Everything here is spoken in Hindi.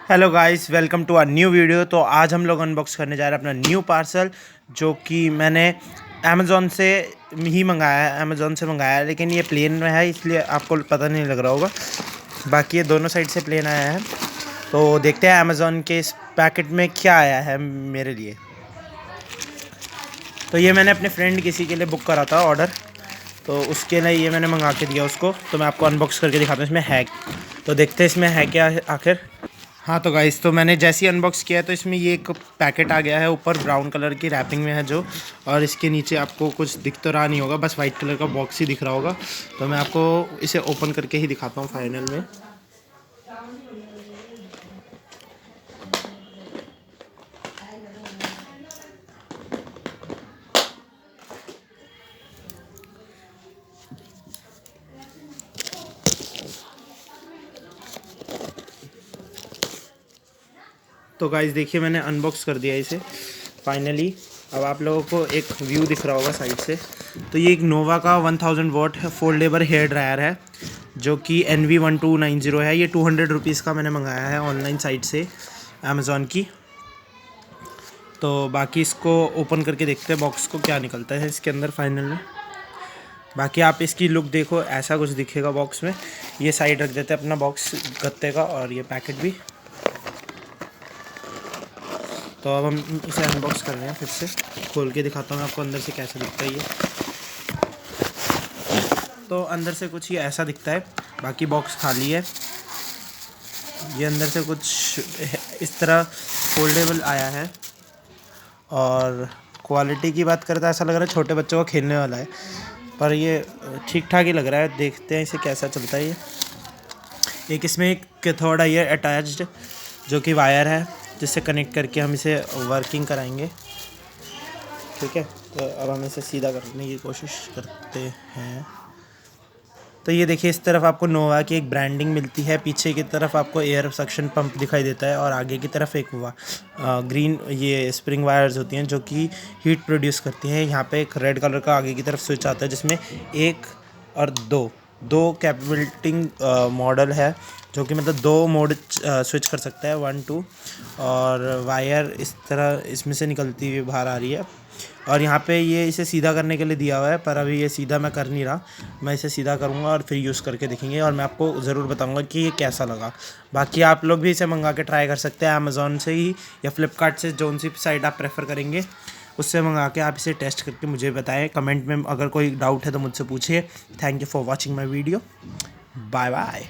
Hello guys, welcome to our new video. तो आज हम लोग अनबॉक्स करने जा रहे हैं अपना न्यू पार्सल, जो कि मैंने अमेज़ॉन से ही मंगाया है। अमेज़ॉन से मंगाया है, लेकिन ये प्लेन में है, इसलिए आपको पता नहीं लग रहा होगा। बाकी ये दोनों साइड से प्लेन आया है। तो देखते हैं अमेज़ॉन के इस पैकेट में क्या आया है मेरे लिए। तो ये मैंने अपने फ्रेंड किसी के लिए बुक करा था ऑर्डर, तो उसके लिए ये मैंने मंगा के दिया उसको। तो मैं आपको अनबॉक्स करके दिखाता हूँ इसमें है। तो देखते हैं इसमें है क्या आखिर। हाँ तो गाइस, तो मैंने जैसे ही अनबॉक्स किया है तो इसमें ये एक पैकेट आ गया है, ऊपर ब्राउन कलर की रैपिंग में है जो, और इसके नीचे आपको कुछ दिख तो रहा नहीं होगा, बस वाइट कलर का बॉक्स ही दिख रहा होगा। तो मैं आपको इसे ओपन करके ही दिखाता हूँ फाइनल में। तो गाइस देखिए, मैंने अनबॉक्स कर दिया इसे फाइनली। अब आप लोगों को एक व्यू दिख रहा होगा साइड से। तो ये एक नोवा का 1000 वॉट फोल्डेबल हेयर ड्रायर है, जो कि NV1290 है। ये 200 रुपीज़ का मैंने मंगाया है ऑनलाइन साइट से, अमेज़ॉन की। तो बाकी इसको ओपन करके देखते हैं बॉक्स को क्या निकलता है इसके अंदर फाइनल में। बाकी आप इसकी लुक देखो, ऐसा कुछ दिखेगा बॉक्स में। ये साइड रख देते हैं अपना बॉक्स गत्ते का, और ये पैकेट भी। तो अब हम इसे अनबॉक्स कर रहे हैं, फिर से खोल के दिखाता हूँ आपको अंदर से कैसा दिखता है ये। तो अंदर से कुछ ये ऐसा दिखता है, बाकी बॉक्स खाली है। ये अंदर से कुछ इस तरह फोल्डेबल आया है, और क्वालिटी की बात करता है ऐसा लग रहा है छोटे बच्चों का खेलने वाला है, पर ये ठीक ठाक ही लग रहा है। देखते हैं इसे कैसा चलता है ये। एक इसमें एक कैथोड है ये अटैच्ड, जो कि वायर है, जिससे कनेक्ट करके हम इसे वर्किंग कराएंगे। ठीक है, तो अब हम इसे सीधा करने की कोशिश करते हैं। तो ये देखिए, इस तरफ आपको नोवा की एक ब्रांडिंग मिलती है, पीछे की तरफ आपको एयर सक्शन पंप दिखाई देता है, और आगे की तरफ एक ग्रीन ये स्प्रिंग वायर्स होती हैं जो कि हीट प्रोड्यूस करती हैं। यहाँ पे एक रेड कलर का आगे की तरफ स्विच आता है, जिसमें एक और दो कैपेबिलिटिंग मॉडल है, जो कि मतलब दो मोड स्विच कर सकता है, 1 2। और वायर इस तरह इसमें से निकलती हुई बाहर आ रही है। और यहाँ पे ये इसे सीधा करने के लिए दिया हुआ है, पर अभी ये सीधा मैं कर नहीं रहा। मैं इसे सीधा करूँगा और फिर यूज़ करके देखेंगे, और मैं आपको ज़रूर बताऊँगा कि ये कैसा लगा। बाकी आप लोग भी इसे मंगा के ट्राई कर सकते हैं अमेज़ॉन से ही, या फ्लिपकार्ट से, जोन सी साइट आप प्रेफर करेंगे उससे मंगा के आप इसे टेस्ट करके मुझे बताएं। कमेंट में अगर कोई डाउट है तो मुझसे पूछिए। Thank you for watching my video. Bye bye.